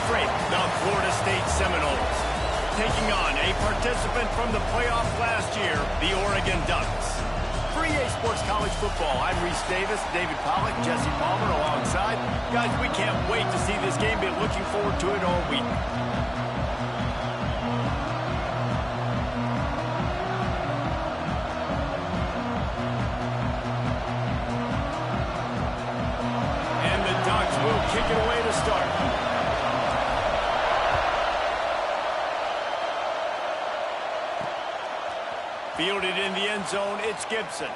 straight, the Florida State Seminoles, taking on a participant from the playoff last year, the Oregon Ducks. For EA Sports College Football, I'm Reese Davis, David Pollack, Jesse Palmer alongside. Guys, we can't wait to see this game. Been looking forward to it all week. And the Ducks will kick it away to start. Fielded in the end zone, it's Gibson.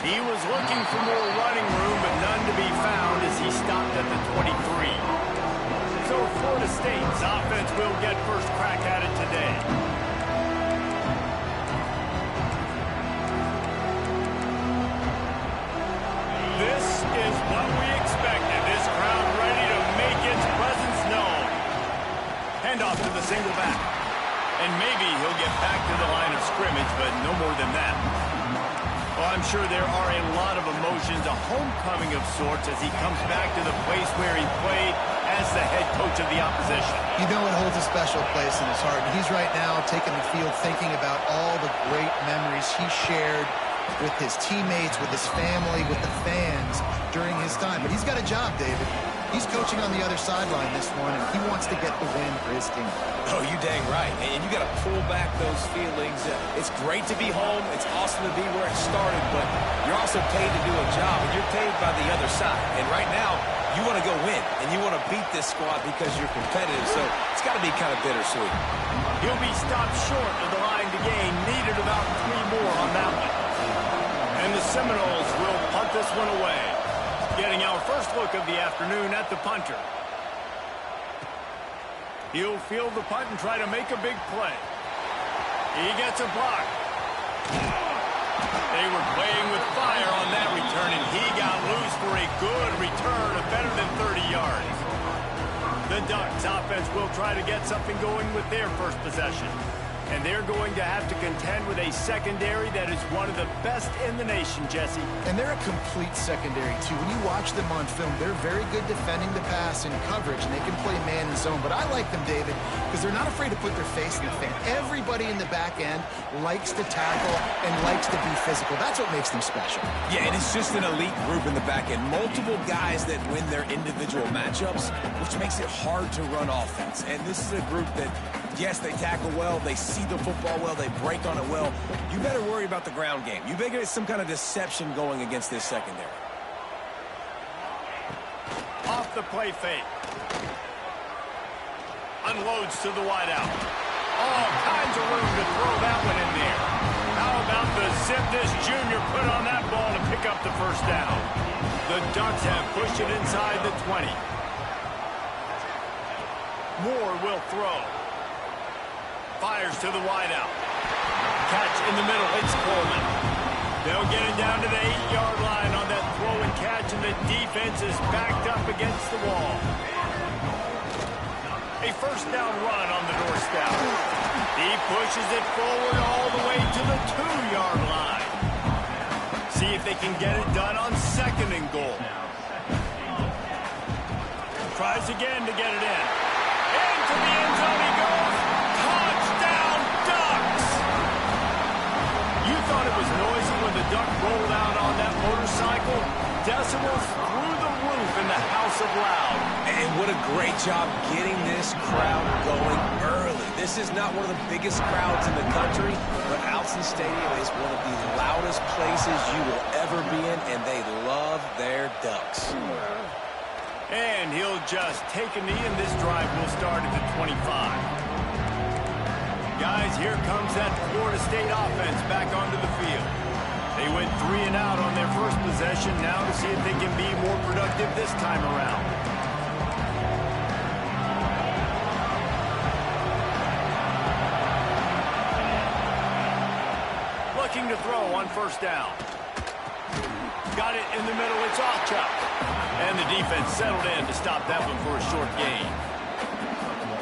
He was looking for more running room, but none to be found as he stopped at the 23. So Florida State's offense will get first crack at it today. This is what we expected. This crowd ready to make its presence known. Handoff to the single back. And maybe he'll get back to the line of scrimmage, but no more than that. Well, I'm sure there are a lot of emotions, a homecoming of sorts as he comes back to the place where he played as the head coach of the opposition. You know it holds a special place in his heart. And he's right now taking the field thinking about all the great memories he shared with his teammates, with his family, with the fans during his time. But he's got a job, David. He's coaching on the other sideline this one, and he wants to get the win for his team. Oh, you dang right. And you got to pull back those feelings. It's great to be home. It's awesome to be where it started, but you're also paid to do a job, and you're paid by the other side. And right now, you want to go win, and you want to beat this squad because you're competitive, so it's got to be kind of bittersweet. He'll be stopped short of the line to gain. Needed about 3 more on that one. And the Seminoles will punt this one away. Getting our first look of the afternoon at the punter. He'll field the punt and try to make a big play. He gets a block. They were playing with fire on that return, and he got loose for a good return of better than 30 yards. The Ducks offense will try to get something going with their first possession. And they're going to have to contend with a secondary that is one of the best in the nation, Jesse. And they're a complete secondary, too. When you watch them on film, they're very good defending the pass in coverage, and they can play man and zone. But I like them, David, because they're not afraid to put their face in the fan. Everybody in the back end likes to tackle and likes to be physical. That's what makes them special. Yeah, and it's just an elite group in the back end. Multiple guys that win their individual matchups, which makes it hard to run offense. And this is a group that, yes, they tackle well, they see the football well, they break on it well. You better worry about the ground game. You better get some kind of deception going against this secondary. Off the play fake. Unloads to the wideout. All kinds of room to throw that one in there. How about the zip this junior put on that ball to pick up the first down? The Ducks have pushed it inside the 20. Moore will throw. Fires to the wideout. Catch in the middle. It's Coleman. They'll get it down to the 8-yard line on that throw and catch, and the defense is backed up against the wall. A first down run on the doorstep. He pushes it forward all the way to the 2-yard line. See if they can get it done on 2nd and goal. Tries again to get it in. Into the end zone he goes. Touchdown, Ducks! You thought it was noisy when the Duck rolled out on that motorcycle? Decibels through the roof in the House of Loud. And what a great job getting this crowd going early. This is not one of the biggest crowds in the country, but Autzen Stadium is one of the loudest places you will ever be in, and they love their Ducks. And he'll just take a knee, and this drive will start at the 25. Guys, here comes that Florida State offense back onto the field. They went 3 and out on their first possession, now to see if they can be more productive this time around. Looking to throw on first down. Got it in the middle, it's Ochuk. And the defense settled in to stop that one for a short gain.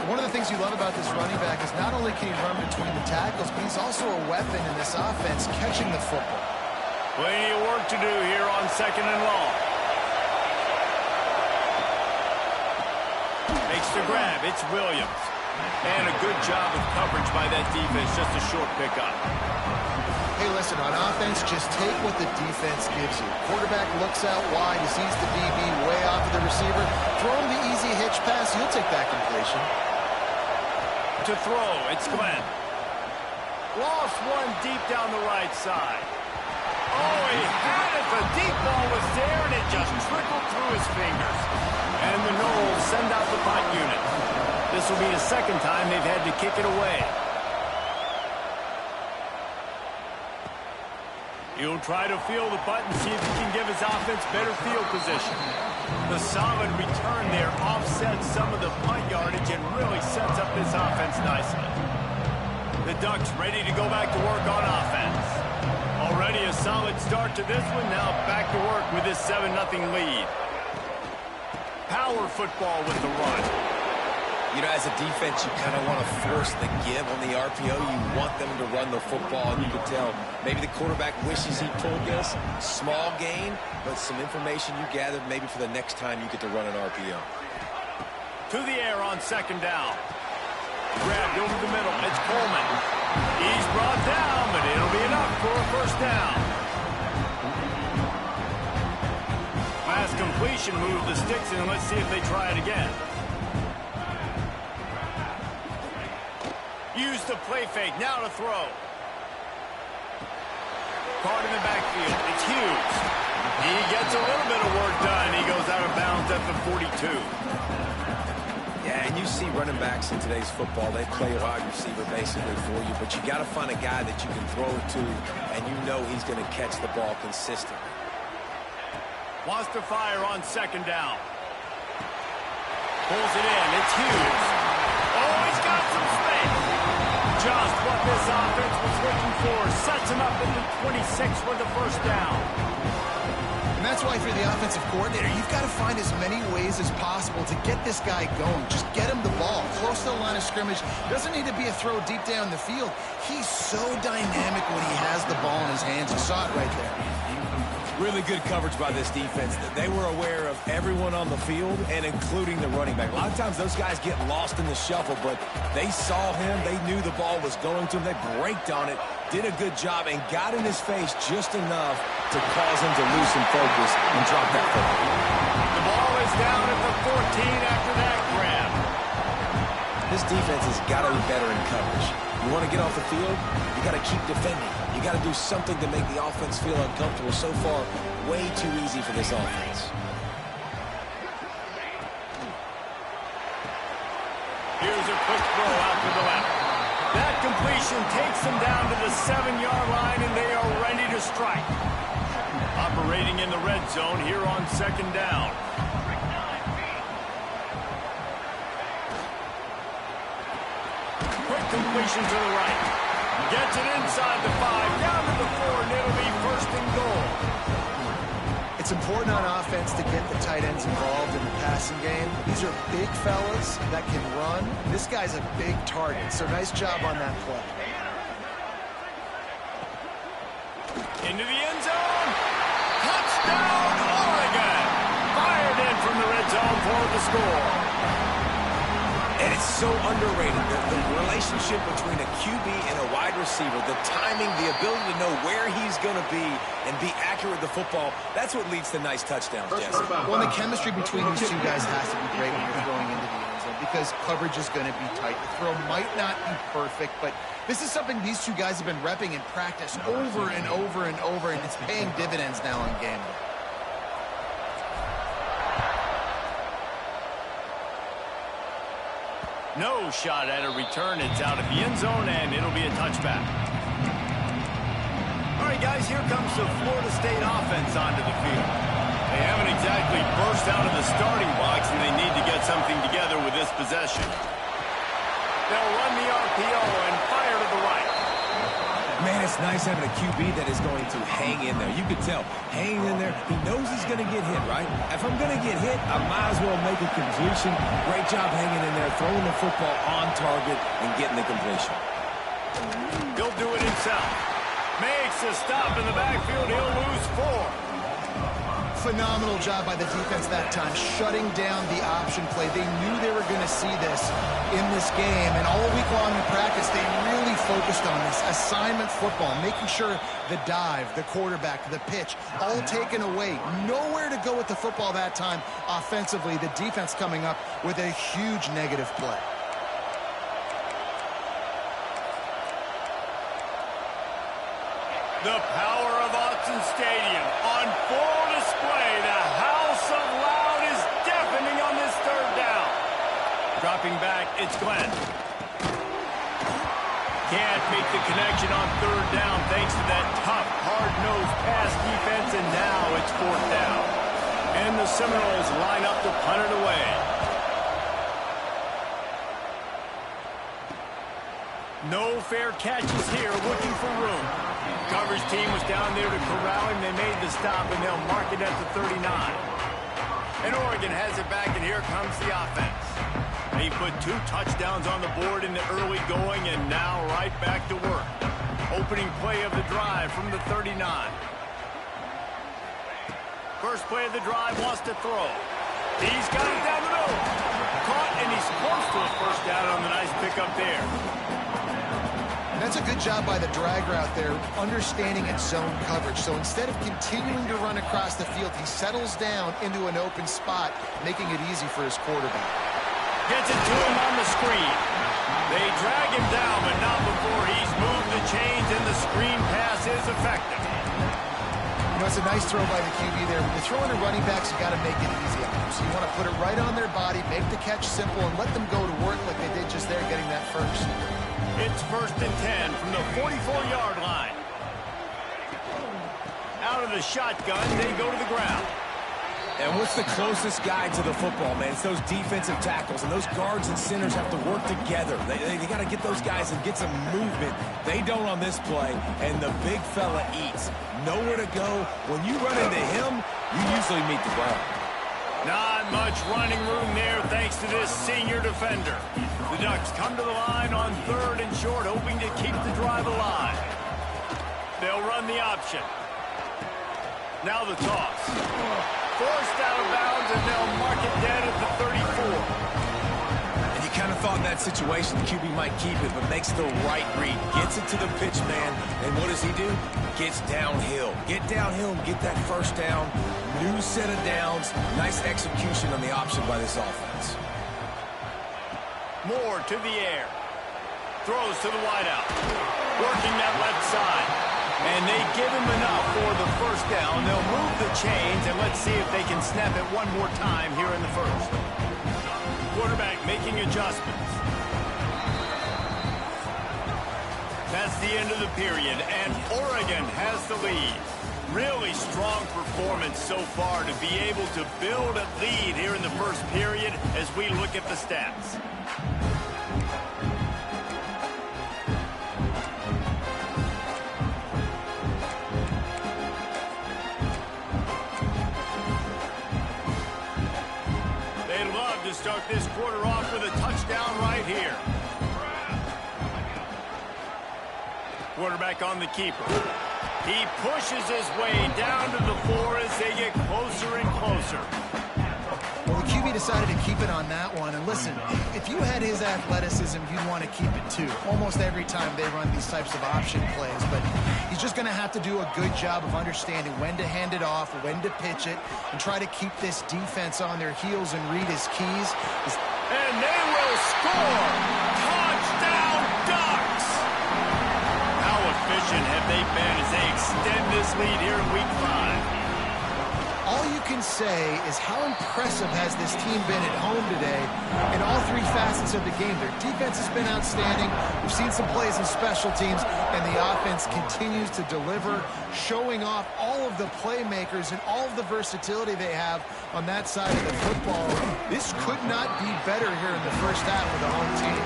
One of the things you love about this running back is not only can he run between the tackles, but he's also a weapon in this offense, catching the football. Plenty of work to do here on 2nd and long. Makes makes the grab. It's Williams. And a good job of coverage by that defense. Just a short pickup. Hey, listen, on offense, just take what the defense gives you. Quarterback looks out wide. He sees the DB way off of the receiver. Throw him the easy hitch pass. You'll take that completion. To throw, it's Glenn. Lost one deep down the right side. Oh, he had it. The deep ball was there, and it just trickled through his fingers. And the Noles send out the punt unit. This will be the second time they've had to kick it away. He'll try to feel the punt and see if he can give his offense better field position. The solid return there offsets some of the punt yardage and really sets up this offense nicely. The Ducks ready to go back to work on offense. Already a solid start to this one. Now back to work with this 7-0 lead. Power football with the run. You know, as a defense, you kind of want to force the give on the RPO. You want them to run the football, and you can tell maybe the quarterback wishes he pulled this. Small gain, but some information you gathered maybe for the next time you get to run an RPO. To the air on second down. Grabbed over the middle. It's Coleman. He's brought down, but it'll be enough for a first down. Last completion moved the sticks in. Let's see if they try it again. Use the play fake. Now to throw. Caught in the backfield. It's Hughes. He gets a little bit of work done. He goes out of bounds at the 42. Yeah, and you see running backs in today's football, they play wide receiver basically for you, but you got to find a guy that you can throw it to, and you know he's going to catch the ball consistently. Wants to fire on second down. Pulls it in. It's Hughes. Oh, he's got some space. Just what this offense was looking for. Sets him up at the 26 for the first down. And that's why, if you're the offensive coordinator, you've got to find as many ways as possible to get this guy going. Just get him the ball close to the line of scrimmage. Doesn't need to be a throw deep down the field. He's so dynamic when he has the ball in his hands. You saw it right there. Really good coverage by this defense. They were aware of everyone on the field, and including the running back. A lot of times those guys get lost in the shuffle, but they saw him. They knew the ball was going to him. They braked on it, did a good job, and got in his face just enough to cause him to lose some focus and drop that football. The ball is down at the 14 after that grab. This defense has got to be better in coverage. You want to get off the field, you got to keep defending. You got to do something to make the offense feel uncomfortable. So far, way too easy for this offense. Here's a quick throw out to the left. That completion takes them down to the 7-yard line, and they are ready to strike. Operating in the red zone here on second down. Quick completion to the right. Gets it inside the 5, down to the 4, and it'll be first and goal. It's important on offense to get the tight ends involved in the passing game. These are big fellas that can run. This guy's a big target, so nice job on that play. Into the end zone. Touchdown, Oregon. Fired in from the red zone for the score. And it's so underrated, the relationship between a QB and a wide receiver, the timing, the ability to know where he's going to be and be accurate with the football, that's what leads to nice touchdowns, Jesse. Well, the chemistry between these two guys has to be great when you're throwing into the end zone because coverage is going to be tight. The throw might not be perfect, but this is something these two guys have been repping in practice over and over and over, and it's paying dividends now in game. No shot at a return. It's out of the end zone, and it'll be a touchback. All right, guys, here comes the Florida State offense onto the field. They haven't exactly burst out of the starting blocks, and they need to get something together with this possession. They'll run the RPO and fire to the right. Man, it's nice having a QB that is going to hang in there. You can tell, hanging in there, he knows he's going to get hit, right? If I'm going to get hit, I might as well make a completion. Great job hanging in there, throwing the football on target and getting the completion. He'll do it himself. Makes a stop in the backfield. He'll lose 4. Phenomenal job by the defense that time, shutting down the option play. They knew they were going to see this in this game, and all week long in practice, they really focused on this assignment football, making sure the dive, the quarterback, the pitch, all taken away. Nowhere to go with the football that time offensively. The defense coming up with a huge negative play. The power of Autzen Stadium on full display. The house of loud is deafening on this third down. Dropping back, it's Glenn. Can't make the connection on third down thanks to that tough, hard-nosed pass defense, and now it's fourth down. And the Seminoles line up to punt it away. No fair catches here, looking for room. Coverage team was down there to corral him. They made the stop, and they'll mark it at the 39. And Oregon has it back, and here comes the offense. He put 2 touchdowns on the board in the early going, and now right back to work. Opening play of the drive from the 39. First play of the drive, wants to throw. He's got it down the middle. Caught, and he's close to a first down on the nice pickup there. That's a good job by the drag route there, understanding its zone coverage. So instead of continuing to run across the field, he settles down into an open spot, making it easy for his quarterback. Gets it to him on the screen. They drag him down, but not before he's moved the chains, and the screen pass is effective. You know, it's a nice throw by the QB there. When you're throwing to running backs, you got to make it easy on them. So you want to put it right on their body, make the catch simple, and let them go to work like they did just there, getting that first. It's 1st and 10 from the 44-yard line. Out of the shotgun, they go to the ground. And what's the closest guy to the football, man? It's those defensive tackles, and those guards and centers have to work together. They got to get those guys and get some movement. They don't on this play, and the big fella eats. Nowhere to go. When you run into him, you usually meet the ground. Not much running room there thanks to this senior defender. The Ducks come to the line on 3rd and short, hoping to keep the drive alive. They'll run the option. Now the toss. Forced out of bounds, and they'll mark it dead at the 34. And you kind of thought in that situation the QB might keep it, but makes the right read. Gets it to the pitch man, and what does he do? Gets downhill. Get downhill and get that first down. New set of downs. Nice execution on the option by this offense. Moore to the air. Throws to the wideout. Working that left side. And they give him enough for the first down. They'll move the chains, and let's see if they can snap it one more time here in the first. Quarterback making adjustments. That's the end of the period, and Oregon has the lead. Really strong performance so far to be able to build a lead here in the first period as we look at the stats. They'd love to start this quarter off with a touchdown right here. Quarterback on the keeper. He pushes his way down to the floor as they get closer and closer. Well, the QB decided to keep it on that one. And listen, if you had his athleticism, you'd want to keep it too. Almost every time they run these types of option plays. But he's just going to have to do a good job of understanding when to hand it off, when to pitch it, and try to keep this defense on their heels and read his keys. And they will score! Touchdown, Ducks! How efficient have they been as they extend this lead here in Week 5? All you can say is how impressive has this team been at home today in all 3 facets of the game. Their defense has been outstanding. We've seen some plays in special teams, and the offense continues to deliver, showing off all of the playmakers and all of the versatility they have on that side of the football. This could not be better here in the first half of the home team.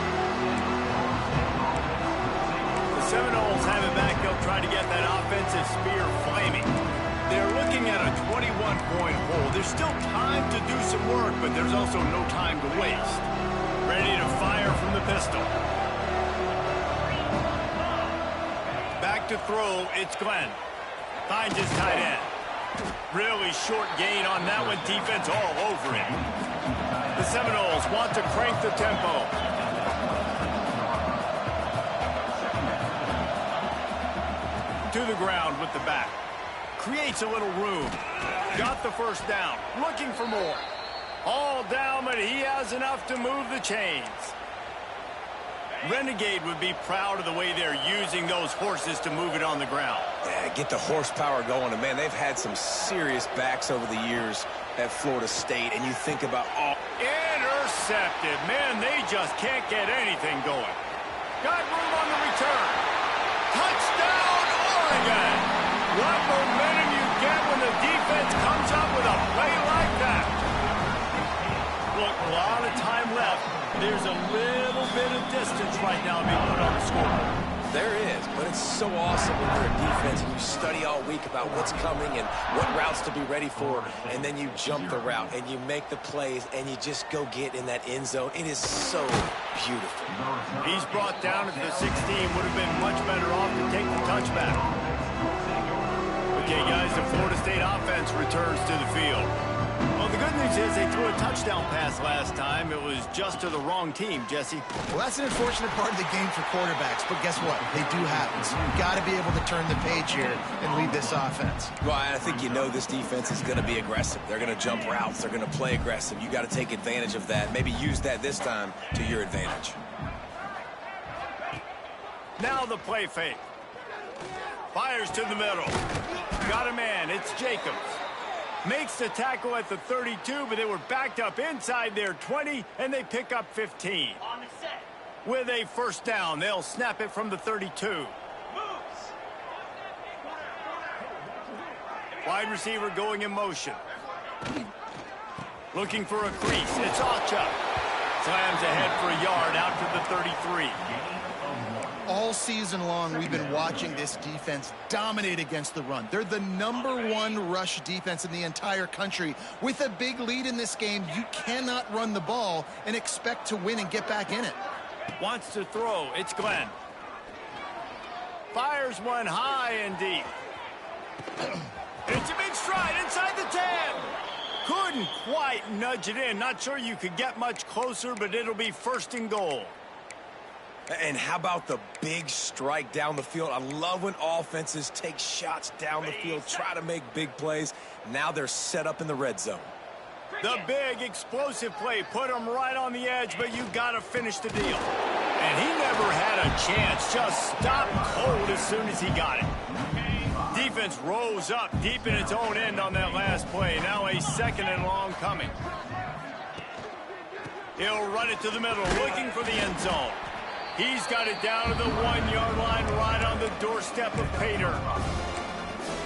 The Seminoles have it back. They'll try to get that offensive spear flaming. They're looking at a 21-point hole. There's still time to do some work, but there's also no time to waste. Ready to fire from the pistol. Back to throw, it's Glenn. Finds his tight end. Really short gain on that one. Defense all over it. The Seminoles want to crank the tempo. To the ground with the back. Creates a little room. Got the first down. Looking for more. All down, but he has enough to move the chains. Renegade would be proud of the way they're using those horses to move it on the ground. Yeah, get the horsepower going. And, man, they've had some serious backs over the years at Florida State. And you think about all... Intercepted. Man, they just can't get anything going. Got room on the return. Touchdown, Oregon! What momentum you get when the defense comes up with a play like that. Look, a lot of time left. There's a little bit of distance right now being put on the scoreboard. There is, but it's so awesome when you're a defense and you study all week about what's coming and what routes to be ready for, and then you jump the route and you make the plays and you just go get in that end zone. It is so beautiful. He's brought down at the 16. Would have been much better off to take the touchback. Okay, guys, the Florida State offense returns to the field. Well, the good news is they threw a touchdown pass last time. It was just to the wrong team, Jesse. Well, that's an unfortunate part of the game for quarterbacks, but guess what? They do happen. So you've got to be able to turn the page here and lead this offense. Well, I think you know this defense is going to be aggressive. They're going to jump routes. They're going to play aggressive. You got to take advantage of that. Maybe use that this time to your advantage. Now the play fake. Fires to the middle. Got a man. It's Jacobs. Makes the tackle at the 32, but they were backed up inside their 20, and they pick up 15. With a first down, they'll snap it from the 32. Wide receiver going in motion. Looking for a crease. It's Ocha. Slams ahead for a yard out to the 33. All season long, we've been watching this defense dominate against the run. They're the #1 rush defense in the entire country. With a big lead in this game, you cannot run the ball and expect to win and get back in it. Wants to throw. It's Glenn. Fires one high and deep. It's a big stride inside the 10. Couldn't quite nudge it in. Not sure you could get much closer, but it'll be first and goal. And how about the big strike down the field? I love when offenses take shots down the field, try to make big plays. Now they're set up in the red zone. The big explosive play put him right on the edge, but you got to finish the deal. And he never had a chance. Just stopped cold as soon as he got it. Defense rose up deep in its own end on that last play. Now a second and long coming. He'll run it to the middle, looking for the end zone. He's got it down to the 1-yard line, right on the doorstep of Pater.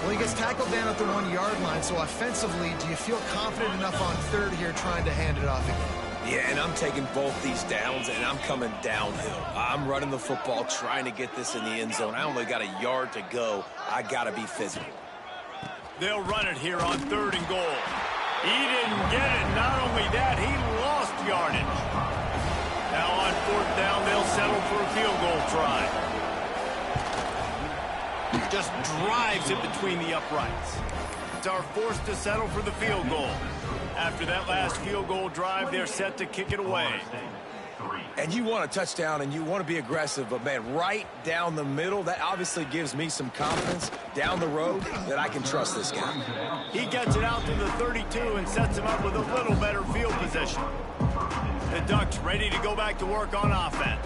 Well, he gets tackled down at the 1-yard line, so offensively, do you feel confident enough on third here trying to hand it off again? Yeah, and I'm taking both these downs, and I'm coming downhill. I'm running the football, trying to get this in the end zone. I only got a yard to go. I got to be physical. They'll run it here on third and goal. He didn't get it. Not only that, he lost yardage. Now on fourth down, they'll settle for a field goal try. Just drives it between the uprights. It's our forced to settle for the field goal. After that last field goal drive, they're set to kick it away. And you want a touchdown and you want to be aggressive, but, man, right down the middle, that obviously gives me some confidence down the road that I can trust this guy. He gets it out to the 32 and sets him up with a little better field position. The Ducks ready to go back to work on offense.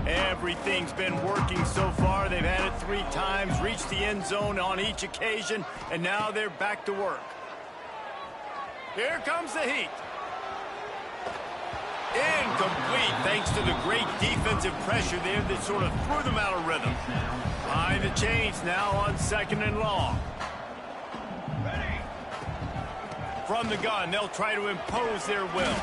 Everything's been working so far. They've had it 3 times, reached the end zone on each occasion, and now they're back to work. Here comes the heat. Incomplete, thanks to the great defensive pressure there that sort of threw them out of rhythm. Behind the chains now on second and long. From the gun, they'll try to impose their will.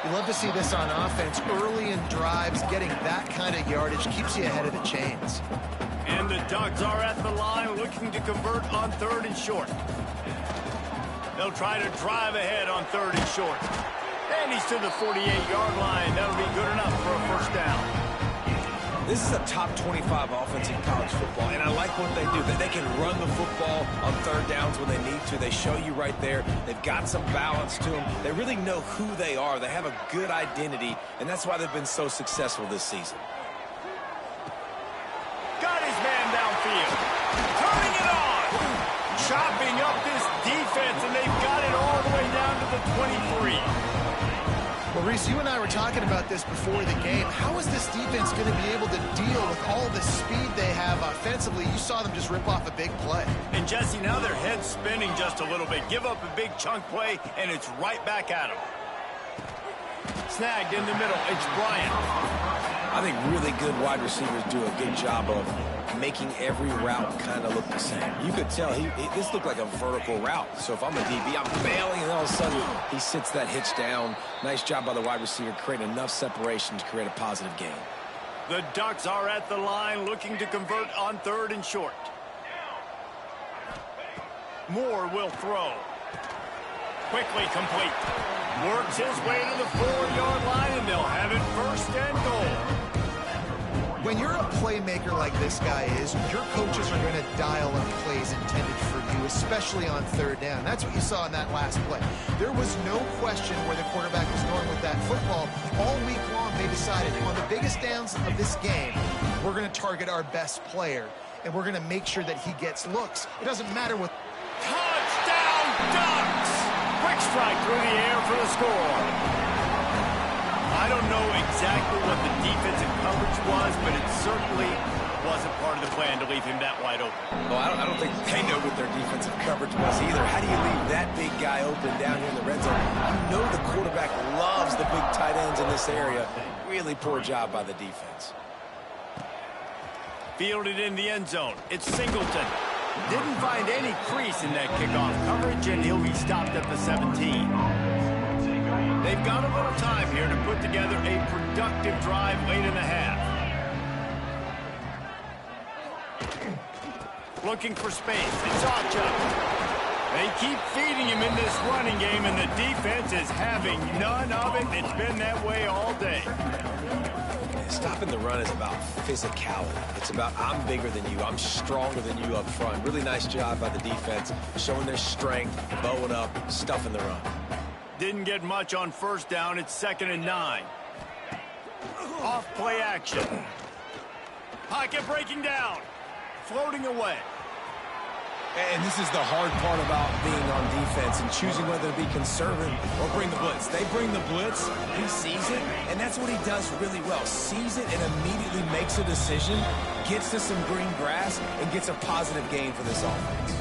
You love to see this on offense. Early in drives, getting that kind of yardage keeps you ahead of the chains. And the Ducks are at the line looking to convert on third and short. They'll try to drive ahead on third and short. And he's to the 48-yard line. That'll be good enough for a first down. This is a top 25 offense in college football, and I like what they do. They can run the football on third downs when they need to. They show you right there. They've got some balance to them. They really know who they are. They have a good identity, and that's why they've been so successful this season. Got his man downfield. Turning it on. Chopping up this defense, and they've got it all the way down to the 23. Well, Reese, you and I were talking about this before the game. How is this defense going to be able to deal with all the speed they have offensively? You saw them just rip off a big play. And, Jesse, now their head's spinning just a little bit. Give up a big chunk play, and it's right back at them. Snagged in the middle. It's Bryant. I think really good wide receivers do a good job of making every route kind of look the same. You could tell this looked like a vertical route. So if I'm a DB, I'm bailing, and all of a sudden he sits that hitch down. Nice job by the wide receiver, creating enough separation to create a positive gain. The Ducks are at the line looking to convert on 3rd and short. Moore will throw. Quickly complete. Works his way to the 4-yard line, and they'll have it 1st and goal. When you're a playmaker like this guy is, your coaches are going to dial up plays intended for you, especially on 3rd down. That's what you saw in that last play. There was no question where the quarterback was going with that football. All week long, they decided on the biggest downs of this game, we're going to target our best player, and we're going to make sure that he gets looks. It doesn't matter what... Touchdown, Ducks! Quick strike through the air for the score. I don't know exactly what the defensive coverage was, but it certainly wasn't part of the plan to leave him that wide open. Well, I don't think they know what their defensive coverage was either. How do you leave that big guy open down here in the red zone? You know the quarterback loves the big tight ends in this area. Really poor job by the defense. Fielded in the end zone. It's Singleton. Didn't find any crease in that kickoff coverage, and he'll be stopped at the 17. They've got a little time here to put together a productive drive late in the half. Looking for space. It's Acha. They keep feeding him in this running game, and the defense is having none of it. It's been that way all day. Stopping the run is about physicality. It's about I'm bigger than you. I'm stronger than you up front. Really nice job by the defense, showing their strength, bowing up, stuffing the run. Didn't get much on 1st down. It's 2nd and 9. Off play action. Pocket breaking down. Floating away. And this is the hard part about being on defense and choosing whether to be conservative or bring the blitz. They bring the blitz, he sees it, and that's what he does really well. Sees it and immediately makes a decision, gets to some green grass, and gets a positive gain for this offense.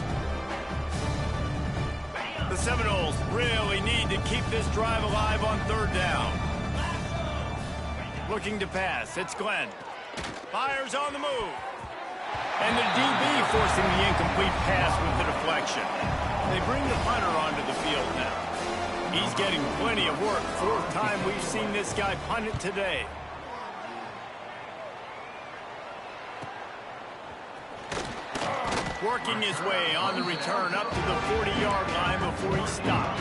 The Seminoles really need to keep this drive alive on 3rd down. Looking to pass. It's Glenn. Fires on the move. And the DB forcing the incomplete pass with the deflection. They bring the punter onto the field now. He's getting plenty of work. 4th time we've seen this guy punt it today. Working his way on the return up to the 40-yard line before he stopped.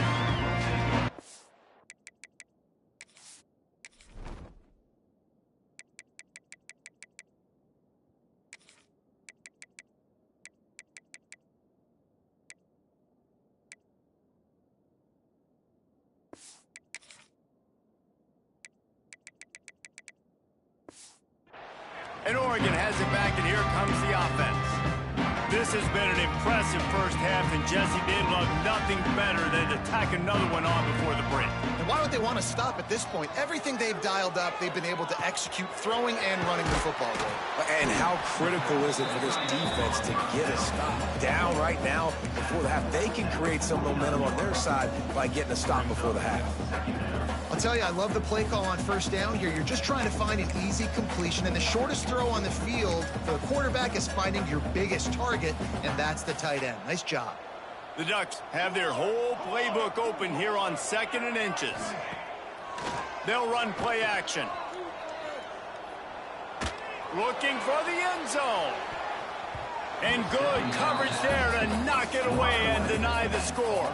And Oregon has it back, and here comes the offense. This has been an impressive first half, and Jesse, they'd love nothing better than to tack another one on before the break. And why don't they want to stop at this point? Everything they've dialed up, they've been able to execute throwing and running the football game. And how critical is it for this defense to get a stop? Down right now before the half. They can create some momentum on their side by getting a stop before the half. I'll tell you, I love the play call on 1st down here. You're just trying to find an easy completion, and the shortest throw on the field for the quarterback is finding your biggest target, and that's the tight end. Nice job. The Ducks have their whole playbook open here on 2nd and inches. They'll run play action. Looking for the end zone. And good coverage there to knock it away and deny the score.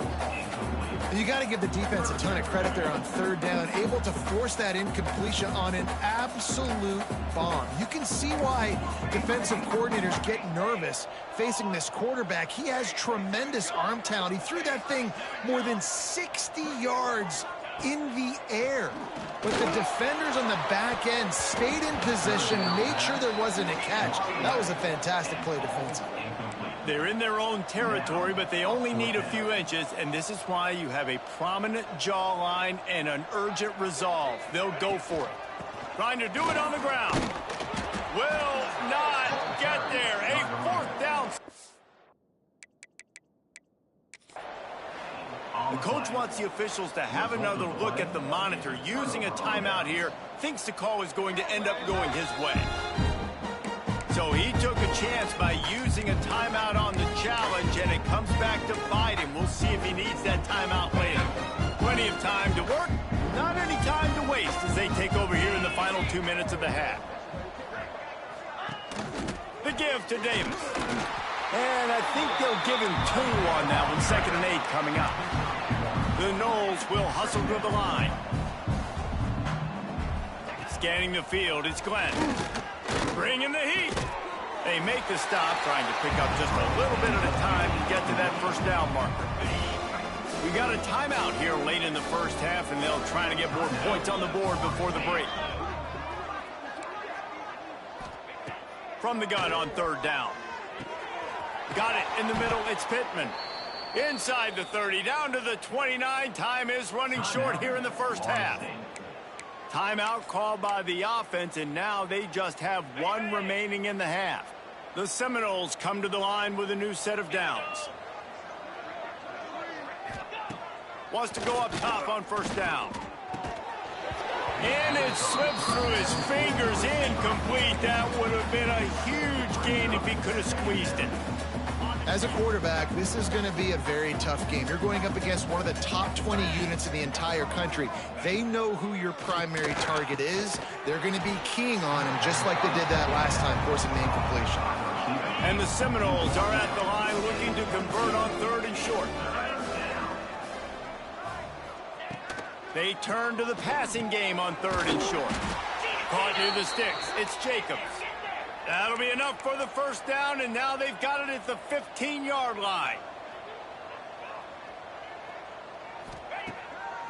You got to give the defense a ton of credit there on third down, able to force that incompletion on an absolute bomb. You can see why defensive coordinators get nervous facing this quarterback. He has tremendous arm talent. He threw that thing more than 60 yards in the air. But the defenders on the back end stayed in position, made sure there wasn't a catch. That was a fantastic play defensively. They're in their own territory, but they only need a few inches, and this is why you have a prominent jawline and an urgent resolve. They'll go for it. Trying to do it on the ground. Will not get there. A fourth down. The coach wants the officials to have another look at the monitor. Using a timeout here, thinks the call is going to end up going his way. So he took a chance by using a timeout on the challenge, and it comes back to bite him. We'll see if he needs that timeout later. Plenty of time to work, not any time to waste as they take over here in the final 2 minutes of the half. The give to Davis. And I think they'll give him 2 on that one. 2nd and 8 coming up. The Noles will hustle to the line. Scanning the field, it's Glenn. Bringing the heat. They make the stop, trying to pick up just a little bit at a time to get to that first down marker. We got a timeout here late in the first half, and they'll try to get more points on the board before the break. From the gun on 3rd down. Got it in the middle, it's Pittman. Inside the 30, down to the 29. Time is running short here in the first half. Timeout called by the offense, and now they just have 1 remaining in the half. The Seminoles come to the line with a new set of downs. Wants to go up top on 1st down. And it slips through his fingers, incomplete. That would have been a huge gain if he could have squeezed it. As a quarterback, this is going to be a very tough game. You're going up against one of the top 20 units in the entire country. They know who your primary target is. They're going to be keying on him just like they did that last time, forcing the incompletion. And the Seminoles are at the line looking to convert on 3rd and short. They turn to the passing game on 3rd and short. Caught near the sticks. It's Jacobs. That'll be enough for the first down, and now they've got it at the 15-yard line.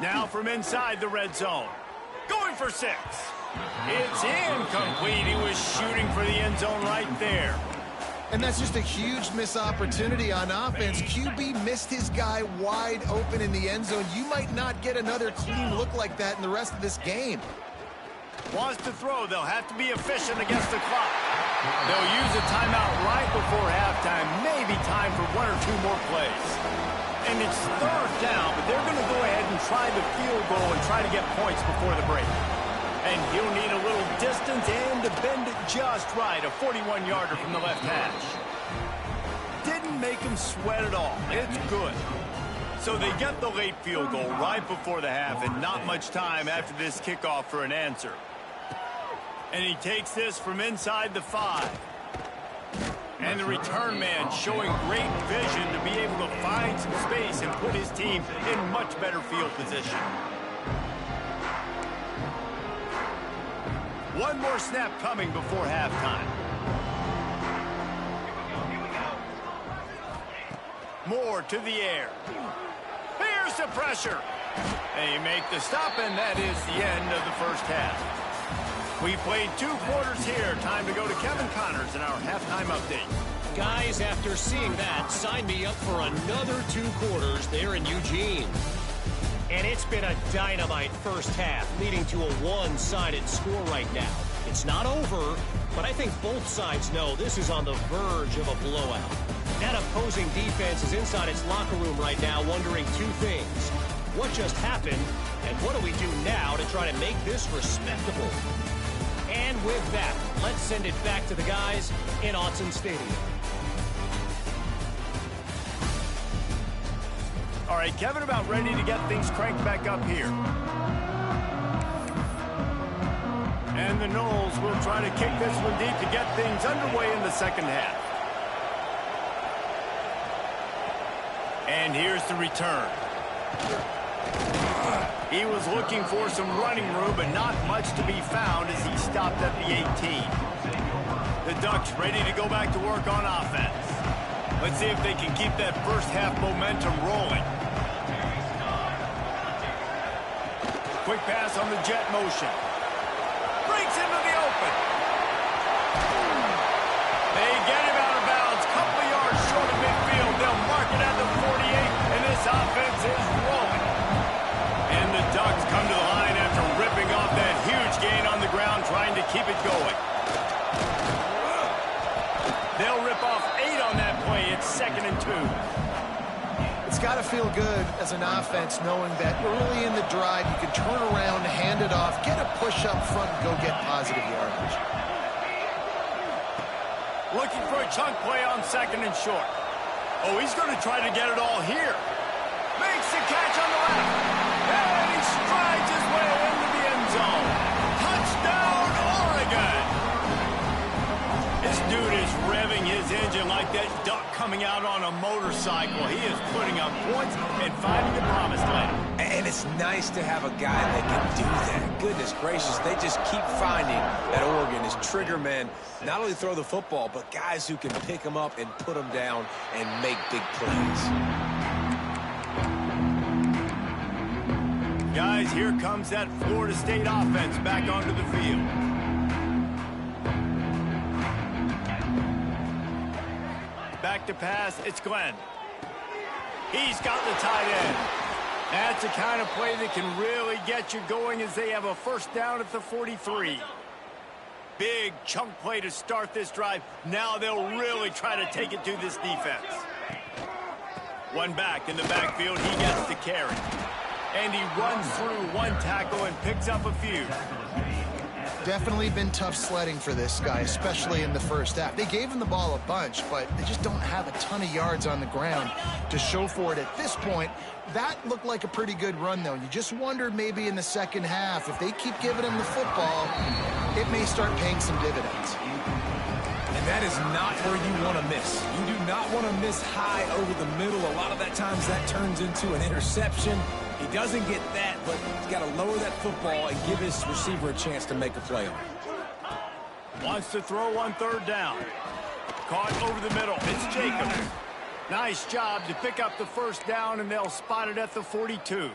Now from inside the red zone. Going for 6. It's incomplete. He was shooting for the end zone right there. And that's just a huge missed opportunity on offense. QB missed his guy wide open in the end zone. You might not get another clean look like that in the rest of this game. Wants to throw. They'll have to be efficient against the clock. They'll use a timeout right before halftime. Maybe time for 1 or 2 more plays. And it's 3rd down, but they're going to go ahead and try the field goal and try to get points before the break. And he'll need a little distance and to bend it just right. A 41-yarder from the left hash. Didn't make him sweat at all. It's good. So they get the late field goal right before the half, and not much time after this kickoff for an answer. And he takes this from inside the 5. And the return man showing great vision to be able to find some space and put his team in much better field position. 1 more snap coming before halftime. Moore to the air. Here's the pressure. They make the stop, and that is the end of the first half. We played 2 quarters here. Time to go to Kevin Connors in our halftime update. Guys, after seeing that, sign me up for another 2 quarters there in Eugene. And it's been a dynamite first half, leading to a one-sided score right now. It's not over, but I think both sides know this is on the verge of a blowout. That opposing defense is inside its locker room right now wondering 2 things. What just happened, and what do we do now to try to make this respectable? And with that, let's send it back to the guys in Autzen Stadium. All right, Kevin, about ready to get things cranked back up here. And the Noles will try to kick this one deep to get things underway in the second half. And here's the return. He was looking for some running room, but not much to be found as he stopped at the 18. The Ducks ready to go back to work on offense. Let's see if they can keep that first half momentum rolling. Quick pass on the jet motion. Breaks into the open. They get him out of bounds. Couple of yards short of midfield. They'll mark it at the 48, and this offense is rolling. And the Ducks come to the line after ripping off that huge gain on the ground, trying to keep it going. They'll rip off 8 on that play. It's 2nd and 2. It's got to feel good as an offense knowing that early in the drive you can turn around, hand it off, get a push up front, and go get positive yardage. Looking for a chunk play on 2nd and short. Oh, he's going to try to get it all here. Makes the catch on the left. And he strides his way into the end zone. Touchdown, Oregon! This dude is revving his engine like that duck coming out on a motorcycle. He is putting up points and finding the promised land. And it's nice to have a guy that can do that. Goodness gracious, they just keep finding at Oregon as trigger men, not only throw the football, but guys who can pick them up and put them down and make big plays. Guys, here comes that Florida State offense back onto the field. Back to pass, it's Glenn. He's got the tight end. That's the kind of play that can really get you going as they have a first down at the 43. Big chunk play to start this drive. Now they'll really try to take it to this defense. One back in the backfield, he gets the carry. And he runs through one tackle and picks up a few. Definitely been tough sledding for this guy, especially in the first half. They gave him the ball a bunch, but they just don't have a ton of yards on the ground to show for it at this point. That looked like a pretty good run, though. You just wondered maybe in the second half, if they keep giving him the football, it may start paying some dividends. And that is not where you want to miss. You do not want to miss high over the middle. A lot of that times that turns into an interception. He doesn't get that, but he's got to lower that football and give his receiver a chance to make a play on it. Wants to throw on 3rd down. Caught over the middle. It's Jacobs. Nice job to pick up the first down, and they'll spot it at the 42.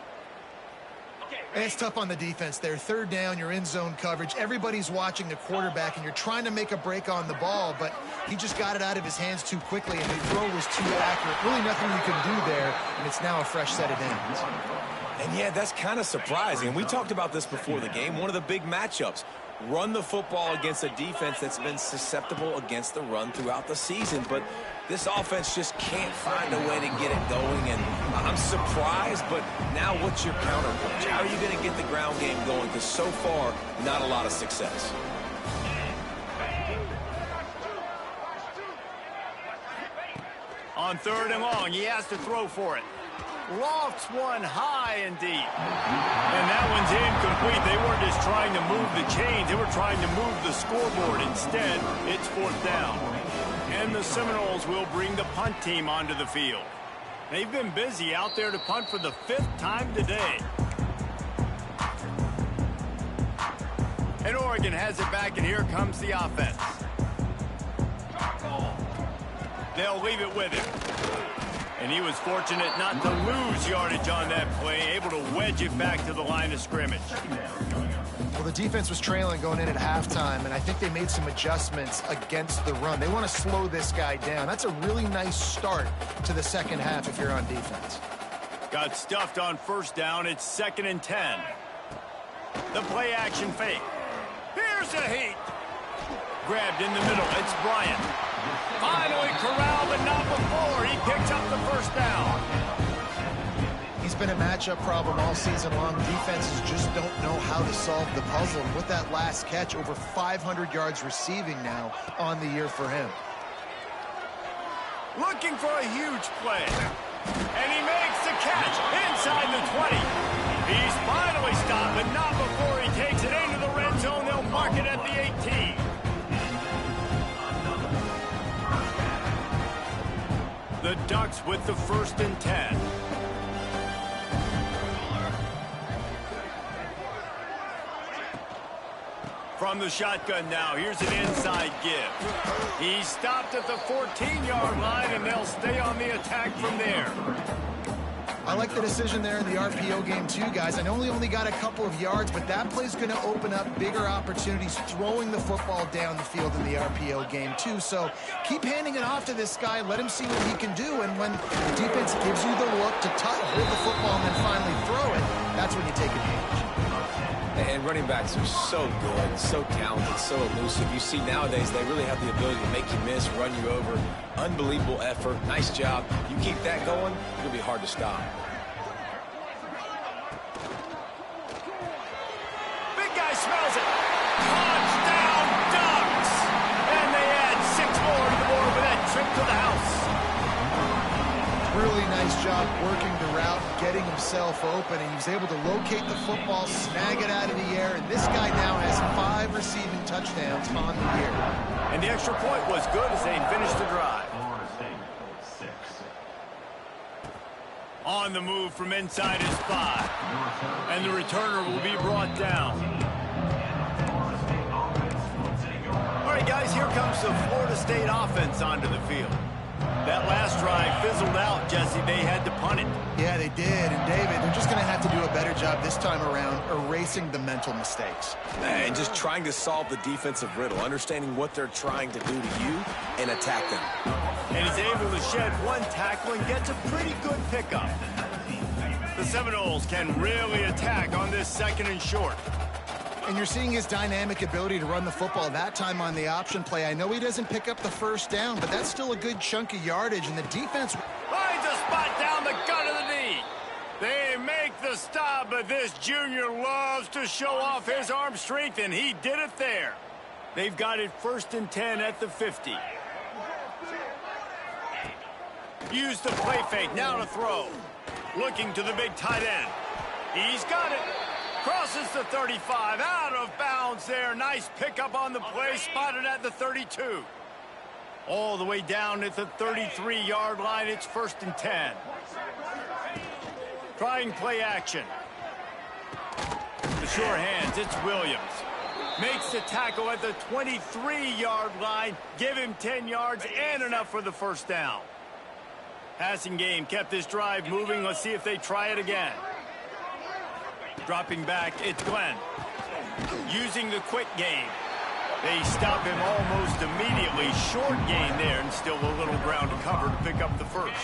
And it's tough on the defense there. 3rd down, you're in zone coverage. Everybody's watching the quarterback, and you're trying to make a break on the ball, but he just got it out of his hands too quickly, and the throw was too accurate. Really nothing you can do there, and it's now a fresh set of downs. And yeah, that's kind of surprising. We talked about this before the game. One of the big matchups. Run the football against a defense that's been susceptible against the run throughout the season. But this offense just can't find a way to get it going. And I'm surprised, but now what's your counterpunch? How are you going to get the ground game going? Because so far, not a lot of success. On 3rd and long, he has to throw for it. Lofts one high and deep. And that one's incomplete. They weren't just trying to move the chains. They were trying to move the scoreboard. Instead, it's 4th down. And the Seminoles will bring the punt team onto the field. They've been busy out there to punt for the 5th time today. And Oregon has it back, and here comes the offense. They'll leave it with him. And he was fortunate not to lose yardage on that play, able to wedge it back to the line of scrimmage. Well, the defense was trailing going in at halftime, and I think they made some adjustments against the run. They want to slow this guy down. That's a really nice start to the second half if you're on defense. Got stuffed on 1st down. It's 2nd and 10. The play action fake. Here's a heat. Grabbed in the middle. It's Bryant. Finally corralled, but not before. He picks up the 1st down. He's been a matchup problem all season long. Defenses just don't know how to solve the puzzle. And with that last catch, over 500 yards receiving now on the year for him. Looking for a huge play. And he makes the catch inside the 20. He's finally stopped, but not before he takes it into the red zone. They'll mark it at the 18. The Ducks with the 1st and 10. From the shotgun now, here's an inside give. He stopped at the 14-yard line, and they'll stay on the attack from there. I like the decision there in the RPO game too, guys. I know he only got a couple of yards, but that play's going to open up bigger opportunities throwing the football down the field in the RPO game too. So keep handing it off to this guy. Let him see what he can do. And when the defense gives you the look to hold the football and then finally throw it, that's when you take advantage. And running backs are so good, so talented, so elusive. You see nowadays they really have the ability to make you miss, run you over. Unbelievable effort. Nice job. You keep that going, it'll be hard to stop. Big guy smells it. Touchdown Ducks! And they add 6 more to the board with that trip to the house. Really nice job working the route, getting himself open, and he was able to locate the football, snag it out of the air, and this guy now has 5 receiving touchdowns on the year. And the extra point was good as they finished the drive. On the move from inside his 5. And the returner will be brought down. All right, guys, here comes the Florida State offense onto the field. That last drive fizzled out, Jesse. They had to punt it. Yeah, they did. And, David, they're just going to have to do a better job this time around erasing the mental mistakes. And just trying to solve the defensive riddle, understanding what they're trying to do to you and attack them. And he's able to shed 1 tackle and gets a pretty good pickup. The Seminoles can really attack on this 2nd and short. And you're seeing his dynamic ability to run the football, that time on the option play. I know he doesn't pick up the first down, but that's still a good chunk of yardage, and the defense Finds a spot down the gut of the knee. They make the stop, but this junior loves to show off his arm strength, and he did it there. They've got it 1st and 10 at the 50. Use the play fake, now to throw. Looking to the big tight end. He's got it. Crosses the 35, out of bounds there. Nice pickup on the play, spotted at the 32. All the way down at the 33-yard line, it's 1st and 10. Trying play action. The sure hands, it's Williams. Makes the tackle at the 23-yard line. Give him 10 yards and enough for the first down. Passing game kept this drive moving. Let's see if they try it again. Dropping back, it's Glenn. Using the quick game. They stop him almost immediately. Short gain there, and still a little ground to cover to pick up the first.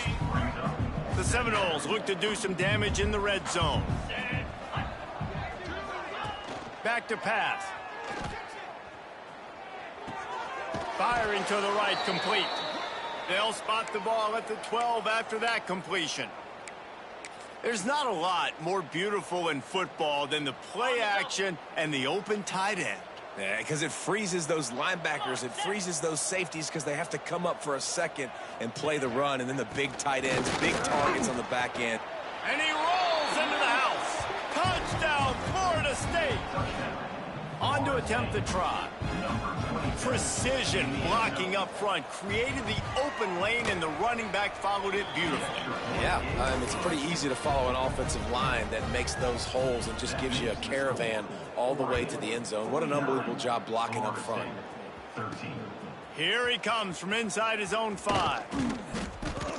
The Seminoles look to do some damage in the red zone. Back to pass. Firing to the right, complete. They'll spot the ball at the 12 after that completion. There's not a lot more beautiful in football than the play action and the open tight end. Yeah, because it freezes those linebackers. It freezes those safeties because they have to come up for a second and play the run. And then the big tight ends, big targets on the back end. And he rolls into the house. Touchdown, Florida State. On to attempt the try. Precision blocking up front. Created the open lane, and the running back followed it beautifully. Yeah, it's pretty easy to follow an offensive line that makes those holes and just gives you a caravan all the way to the end zone. What an unbelievable job blocking up front. Here he comes from inside his own 5.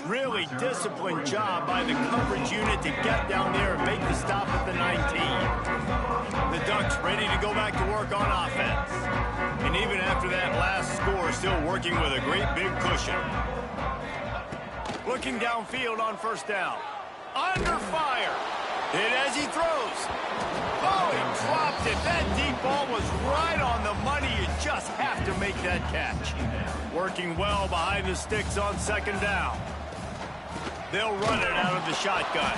Really disciplined job by the coverage unit to get down there and make the stop at the 19. The Ducks ready to go back to work on offense. And even after that last score, still working with a great big cushion. Looking downfield on first down. Under fire. Hit as he throws. Oh, he dropped it. That deep ball was right on the money. You just have to make that catch. Working well behind the sticks on 2nd down. They'll run it out of the shotgun.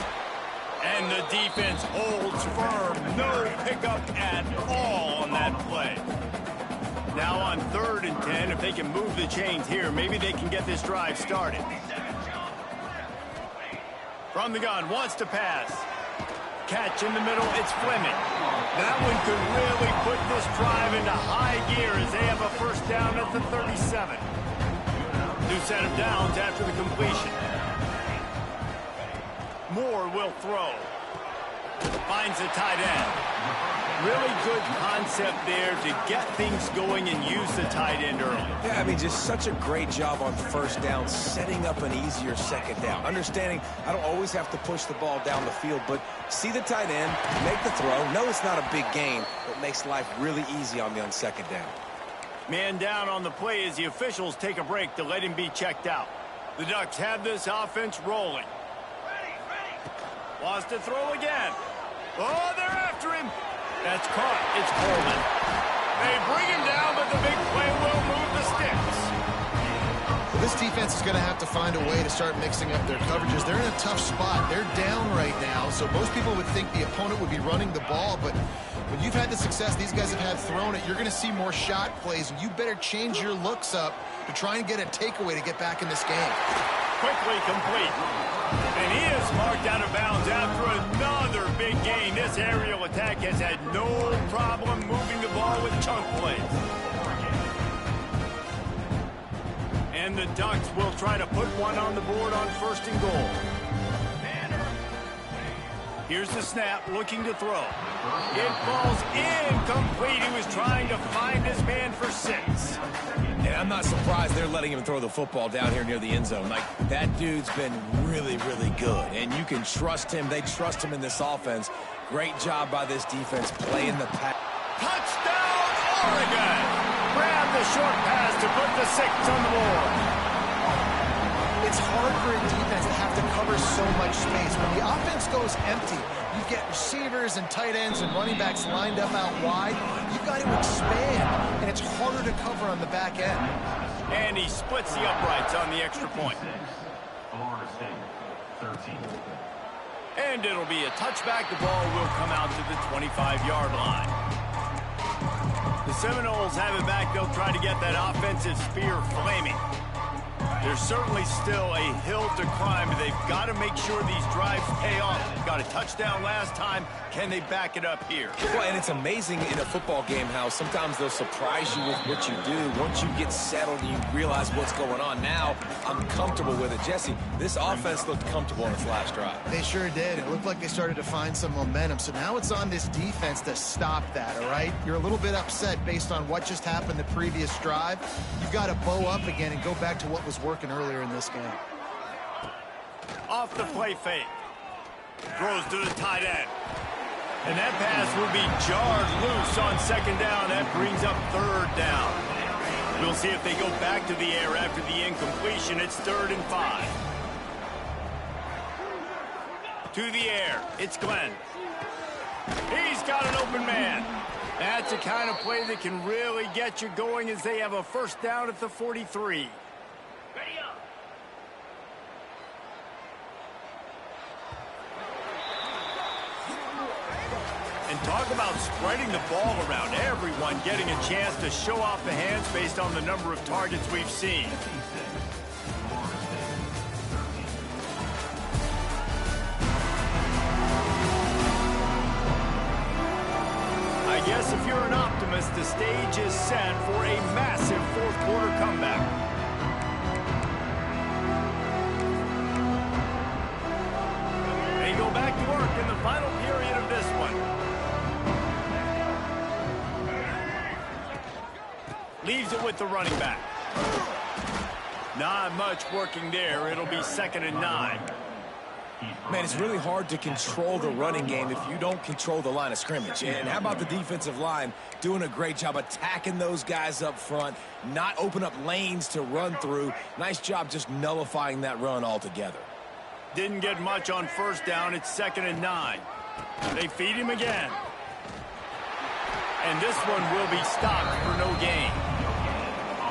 And the defense holds firm. No pickup at all on that play. Now on 3rd and 10, if they can move the chains here, maybe they can get this drive started. From the gun, wants to pass. Catch in the middle, it's Fleming. That one could really put this drive into high gear as they have a first down at the 37. New set of downs after the completion. Moore will throw. Finds the tight end. Really good concept there to get things going and use the tight end early. Yeah, I mean, just such a great job on first down, setting up an easier second down. Understanding I don't always have to push the ball down the field, but see the tight end, make the throw. No, it's not a big gain, but makes life really easy on me on second down. Man down on the play as the officials take a break to let him be checked out. The Ducks have this offense rolling. Wants to throw again. Oh, they're after him. That's caught. It's Coleman. They bring him down, but the big play will move the sticks. Well, this defense is going to have to find a way to start mixing up their coverages. They're in a tough spot. They're down right now, so most people would think the opponent would be running the ball, but when you've had the success these guys have had throwing it, you're going to see more shot plays, and you better change your looks up to try and get a takeaway to get back in this game. Quickly complete. And he is marked out of bounds after another big gain. This aerial attack has had no problem moving the ball with chunk plays. And the Ducks will try to put one on the board on first and goal. Here's the snap, looking to throw. It falls incomplete. He was trying to find his man for 6. And I'm not surprised they're letting him throw the football down here near the end zone. Like, that dude's been really, really good. And you can trust him. They trust him in this offense. Great job by this defense playing the pass. Touchdown, Oregon! Grab the short pass to put the 6 on the board. It's hard for a defense to have to cover so much space. When the offense goes empty, you get receivers and tight ends and running backs lined up out wide. You've got to expand, and it's harder to cover on the back end. And he splits the uprights on the extra point. And it'll be a touchback. The ball will come out to the 25-yard line. The Seminoles have it back. They'll try to get that offensive spear flaming. There's certainly still a hill to climb, but they've got to make sure these drives pay off. Got a touchdown last time. Can they back it up here? Well, and it's amazing in a football game how sometimes they'll surprise you with what you do. Once you get settled and you realize what's going on, now I'm comfortable with it. Jesse, this offense looked comfortable on its last drive. They sure did. It looked like they started to find some momentum. So now it's on this defense to stop that, all right? You're a little bit upset based on what just happened the previous drive. You've got to bow up again and go back to what was working earlier in this game. Off the play fake. Throws to the tight end. And that pass will be jarred loose on second down. That brings up third down. We'll see if they go back to the air after the incompletion. It's 3rd and 5. To the air. It's Glenn. He's got an open man. That's the kind of play that can really get you going as they have a first down at the 43. And talk about spreading the ball around. Everyone getting a chance to show off the hands based on the number of targets we've seen. I guess if you're an optimist, the stage is set for a massive fourth-quarter comeback. They go back to work in the final period of this one. Leaves it with the running back. Not much working there. It'll be 2nd and 9. Man, it's really hard to control the running game if you don't control the line of scrimmage. And how about the defensive line doing a great job attacking those guys up front, not open up lanes to run through. Nice job just nullifying that run altogether. Didn't get much on first down. It's 2nd and 9. They feed him again. And this one will be stopped for no gain.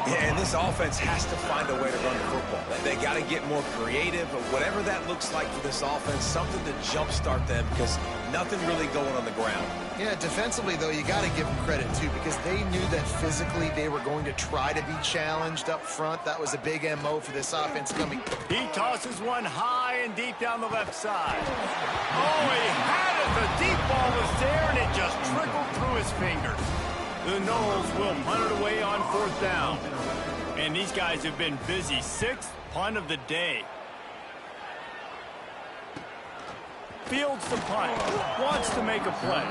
Yeah, and this offense has to find a way to run the football. They got to get more creative, or whatever that looks like for this offense, something to jumpstart them, because nothing really going on the ground. Yeah, defensively, though, you got to give them credit, too, because they knew that physically they were going to try to be challenged up front. That was a big MO for this offense coming. He tosses one high and deep down the left side. Oh, he had it. The deep ball was there, and it just trickled through his fingers. The Noles will punt it away on 4th down. And these guys have been busy. 6th punt of the day. Fields the punt. Wants to make a play.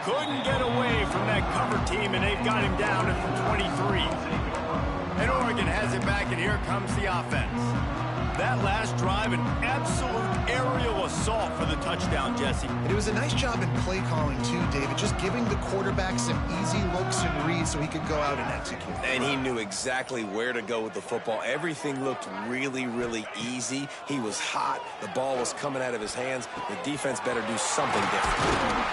Couldn't get away from that cover team, and they've got him down at the 23. And Oregon has it back, and here comes the offense. That last drive, an absolute aerial assault for the touchdown, Jesse. And it was a nice job in play calling, too, David, just giving the quarterback some easy looks and reads so he could go out and execute. And he knew exactly where to go with the football. Everything looked really, really easy. He was hot. The ball was coming out of his hands. The defense better do something different.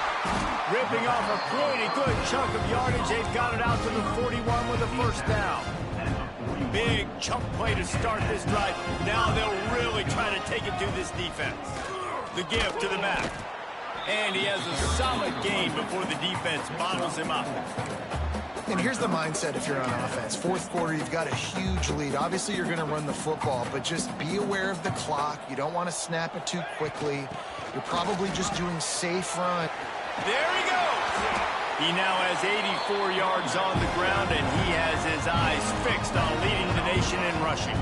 Ripping off a pretty good chunk of yardage. They've got it out to the 41 with a first down. Big chunk play to start this drive. Now they'll really try to take it to this defense. The give to the back. And he has a solid gain before the defense bottles him up. And here's the mindset if you're on offense. Fourth quarter, you've got a huge lead. Obviously, you're going to run the football, but just be aware of the clock. You don't want to snap it too quickly. You're probably just doing safe run. There he goes. He now has 84 yards on the ground, and he has his eyes fixed on leading the nation in rushing.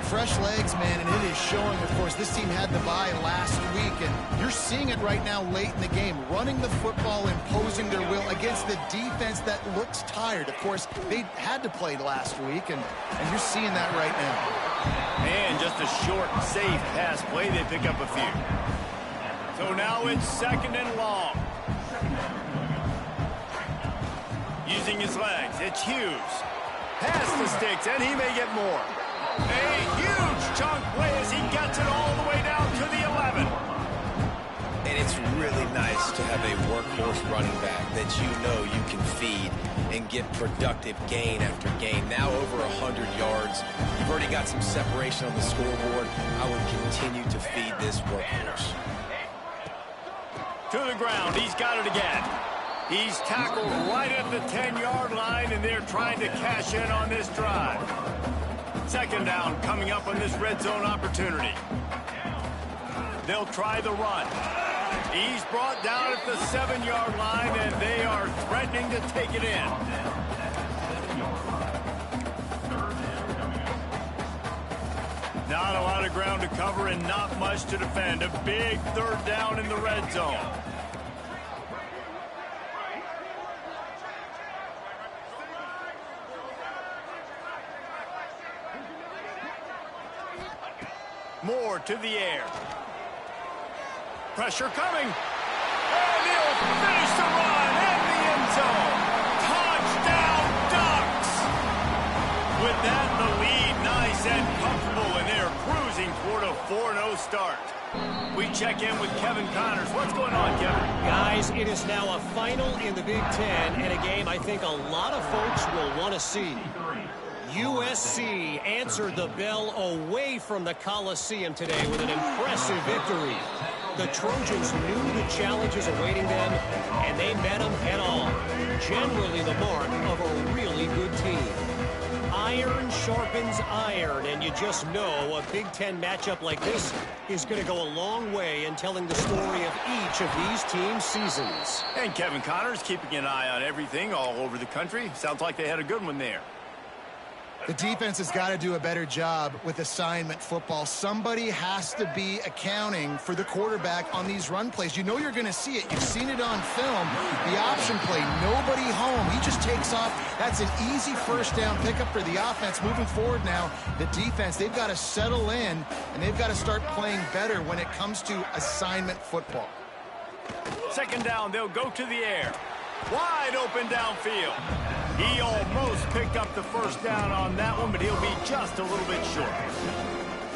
Fresh legs, man, and it is showing, of course. This team had the bye last week, and you're seeing it right now late in the game. Running the football, imposing their will against the defense that looks tired. Of course, they had to play last week, and you're seeing that right now. And just a short, safe pass play. They pick up a few. So now it's second and long. Using his legs, it's Hughes. Pass the sticks, and he may get more. A huge chunk play as he gets it all the way down to the 11. And it's really nice to have a workhorse running back that you know you can feed and get productive gain after gain. Now over 100 yards. You've already got some separation on the scoreboard. I would continue to feed this workhorse. To the ground, he's got it again. He's tackled right at the 10-yard line, and they're trying to cash in on this drive. Second down coming up on this red zone opportunity. They'll try the run. He's brought down at the 7-yard line, and they are threatening to take it in. Not a lot of ground to cover and not much to defend. A big third down in the red zone. Moore to the air. Pressure coming. And he'll finish the run in the end zone. Touchdown, Ducks! With that, the lead nice and comfortable, and they're cruising toward a 4-0 start. We check in with Kevin Connors. What's going on, Kevin? Guys, it is now a final in the Big Ten, and a game I think a lot of folks will want to see. USC answered the bell away from the Coliseum today with an impressive victory. The Trojans knew the challenges awaiting them, and they met them head on. Generally the mark of a really good team. Iron sharpens iron, and you just know a Big Ten matchup like this is going to go a long way in telling the story of each of these teams' seasons. And Kevin Connors keeping an eye on everything all over the country. Sounds like they had a good one there. The defense has got to do a better job with assignment football. Somebody has to be accounting for the quarterback on these run plays. You know you're going to see it. You've seen it on film. The option play, nobody home. He just takes off. That's an easy first down pickup for the offense. Moving forward now, the defense, they've got to settle in, and they've got to start playing better when it comes to assignment football. Second down, they'll go to the air. Wide open downfield. He almost picked up the first down on that one, but he'll be just a little bit short.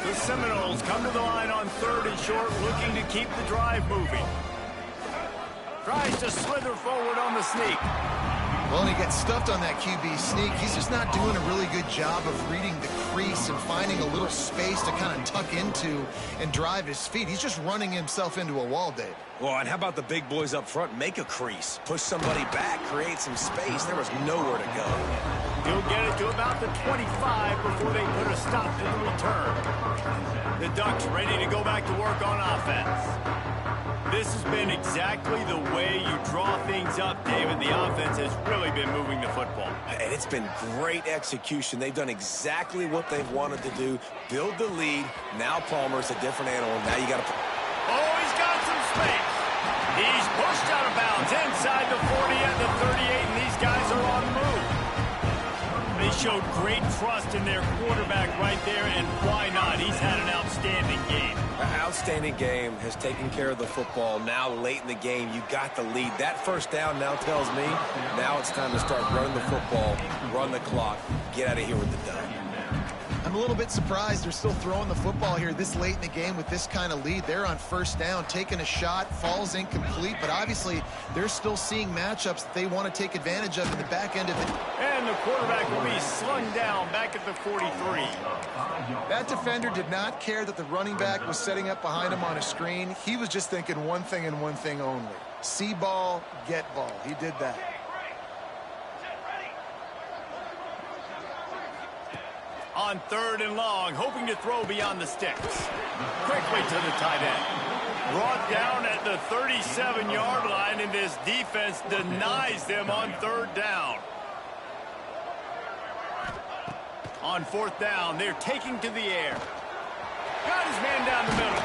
The Seminoles come to the line on third and short, looking to keep the drive moving. Tries to slither forward on the sneak. Well, and he gets stuffed on that QB sneak. He's just not doing a really good job of reading the crease and finding a little space to kind of tuck into and drive his feet. He's just running himself into a wall, Dave. Well, and how about the big boys up front? Make a crease. Push somebody back. Create some space. There was nowhere to go. He'll get it to about the 25 before they put a stop to the return. The Ducks ready to go back to work on offense. This has been exactly the way you draw things up, David. The offense has really been moving the football. And it's been great execution. They've done exactly what they've wanted to do. Build the lead. Now Palmer's a different animal. Now you got to... Oh, he's got inside the 40 and the 38, and these guys are on the move. They showed great trust in their quarterback right there, and why not? He's had an outstanding game. An outstanding game, has taken care of the football. Now late in the game, you got the lead. That first down now tells me now it's time to start running the football, run the clock, get out of here with the dub. I'm a little bit surprised they're still throwing the football here this late in the game with this kind of lead. They're on first down, taking a shot, falls incomplete, but obviously they're still seeing matchups that they want to take advantage of in the back end of it. And the quarterback will be slung down back at the 43. That defender did not care that the running back was setting up behind him on a screen. He was just thinking one thing and one thing only. See ball, get ball. He did that. On 3rd and long, hoping to throw beyond the sticks. Quickly to the tight end. Brought down at the 37-yard line, and this defense denies them on 3rd down. On 4th down, they're taking to the air. Got his man down the middle.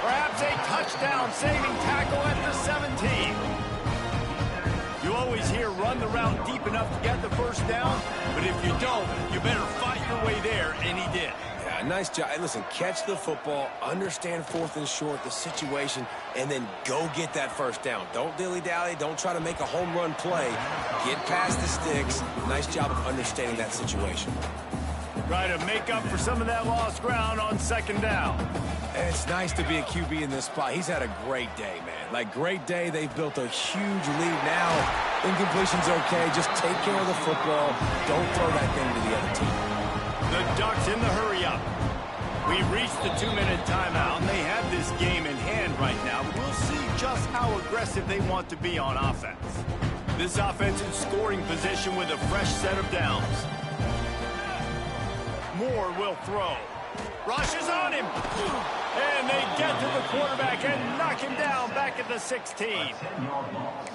Perhaps a touchdown-saving tackle at the 17. You always hear run the route deep enough to get the first down, but if you don't, you better fight your way there, and he did. Yeah, nice job. Hey, listen, catch the football, understand 4th and short, the situation, and then go get that first down. Don't dilly-dally. Don't try to make a home run play. Get past the sticks. Nice job of understanding that situation. Try to make up for some of that lost ground on 2nd down. And it's nice to be a QB in this spot. He's had a great day, man. Like, great day. They've built a huge lead now. Incompletion's okay. Just take care of the football. Don't throw that thing to the other team. The Ducks in the hurry-up. We've reached the 2-minute timeout, and they have this game in hand right now. We'll see just how aggressive they want to be on offense. This offense in scoring position with a fresh set of downs. Moore will throw. Rushes on him. And they get to the quarterback and knock him down back at the 16.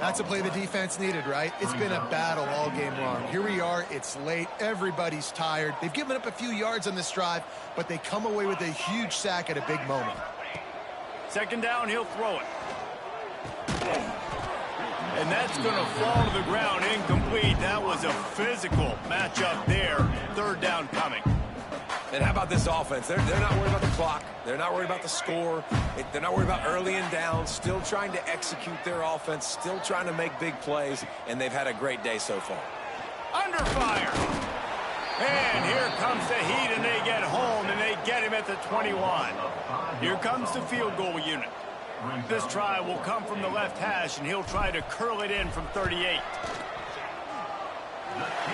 That's a play the defense needed, right? It's been a battle all game long. Here we are. It's late. Everybody's tired. They've given up a few yards on this drive, but they come away with a huge sack at a big moment. 2nd down, he'll throw it. And that's going to fall to the ground incomplete. That was a physical matchup there. 3rd down coming. And how about this offense? They're not worried about the clock. They're not worried about the score. They're not worried about early and down. Still trying to execute their offense. Still trying to make big plays. And they've had a great day so far. Under fire. And here comes the Heat, and they get home, and they get him at the 21. Here comes the field goal unit. This try will come from the left hash, and he'll try to curl it in from 38.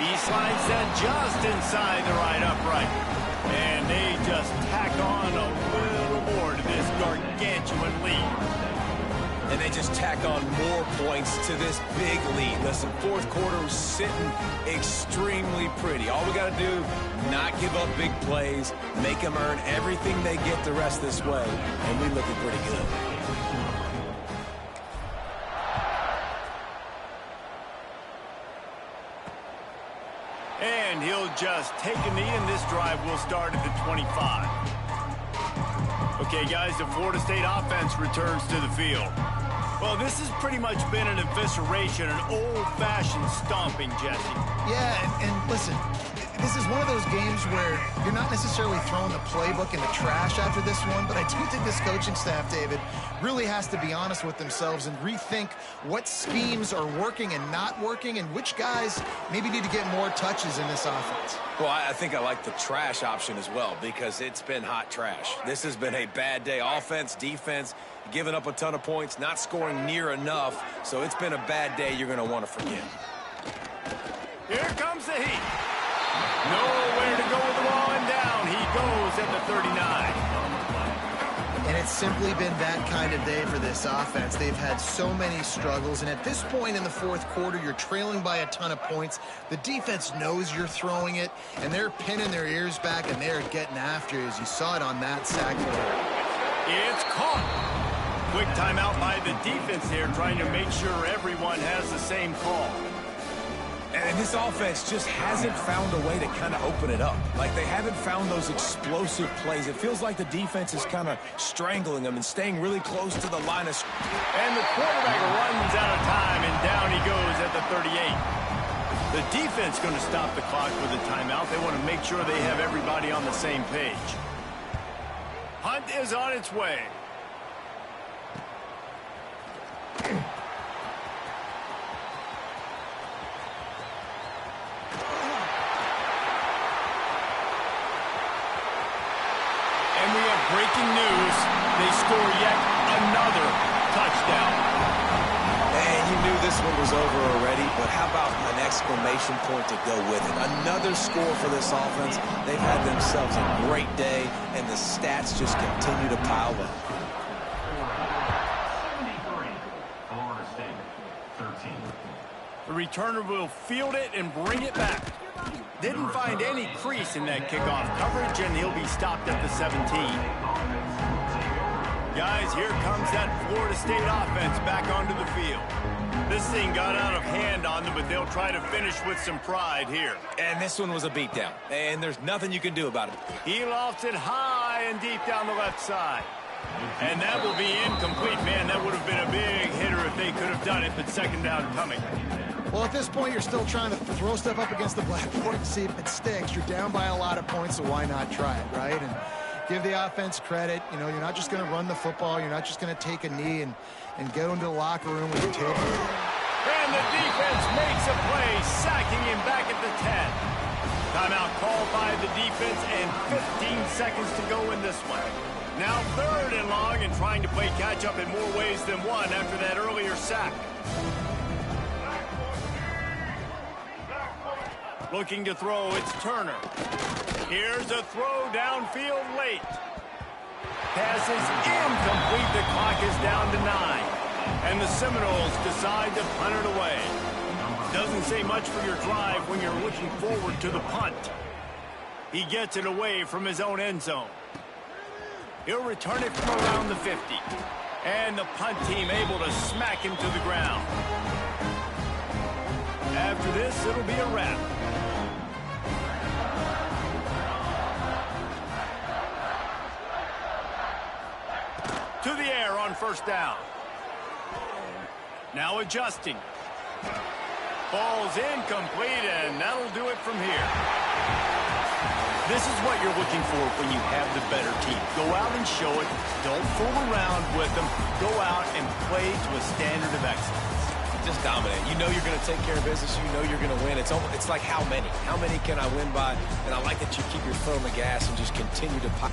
He slides that just inside the right upright. And they just tack on a little more to this gargantuan lead. And they just tack on more points to this big lead. Listen, 4th quarter was sitting extremely pretty. All we got to do, not give up big plays, make them earn everything they get the rest this way, and we're looking pretty good. And he'll just take a knee, and this drive will start at the 25. Okay, guys, the Florida State offense returns to the field. Well, this has pretty much been an evisceration, an old-fashioned stomping, Jesse. Yeah, and listen, this is one of those games where you're not necessarily throwing the playbook in the trash after this one, but I do think this coaching staff, David, really has to be honest with themselves and rethink what schemes are working and not working and which guys maybe need to get more touches in this offense. Well, I think I like the trash option as well because it's been hot trash. This has been a bad day. Offense, defense, giving up a ton of points, not scoring near enough. So it's been a bad day you're going to want to forget. Here comes the Heat. Nowhere to go with the ball, and down he goes at the 39. And it's simply been that kind of day for this offense. They've had so many struggles, and at this point in the 4th quarter, you're trailing by a ton of points. The defense knows you're throwing it, and they're pinning their ears back, and they're getting after you, as you saw it on that sack play. It's caught. Quick timeout by the defense here, trying to make sure everyone has the same call. And this offense just hasn't found a way to kind of open it up. Like, they haven't found those explosive plays. It feels like the defense is kind of strangling them and staying really close to the line of scrimmage. And the quarterback runs out of time, and down he goes at the 38. The defense going to stop the clock with a timeout. They want to make sure they have everybody on the same page. Punt is on its way. And we have breaking news. They score yet another touchdown. And you knew this one was over already, but how about an exclamation point to go with it? Another score for this offense. They've had themselves a great day, and the stats just continue to pile up. 73, Florida State, 13. The returner will field it and bring it back. Didn't find any crease in that kickoff coverage, and he'll be stopped at the 17. Guys, here comes that Florida State offense back onto the field. This thing got out of hand on them, but they'll try to finish with some pride here. And this one was a beatdown, and there's nothing you can do about it. He lofts it high and deep down the left side. And that will be incomplete. Man, that would have been a big hitter if they could have done it, but second down coming. Well, at this point, you're still trying to throw stuff up against the blackboard to see if it sticks. You're down by a lot of points, so why not try it, right? And give the offense credit. You know, you're not just going to run the football. You're not just going to take a knee and go into the locker room with a tip. And the defense makes a play, sacking him back at the 10. Timeout called by the defense, and 15 seconds to go in this one. Now 3rd and long, and trying to play catch-up in more ways than one after that earlier sack. Looking to throw, it's Turner. Here's a throw downfield late. Pass is incomplete. The clock is down to 9. And the Seminoles decide to punt it away. Doesn't say much for your drive when you're looking forward to the punt. He gets it away from his own end zone. He'll return it from around the 50. And the punt team able to smack him to the ground. After this, it'll be a wrap. To the air on 1st down. Now adjusting. Ball's incomplete, and that'll do it from here. This is what you're looking for when you have the better team. Go out and show it. Don't fool around with them. Go out and play to a standard of excellence. Just dominate. You know you're going to take care of business. You know you're going to win. It's like how many? How many can I win by? And I like that you keep your foot on the gas and just continue to pop.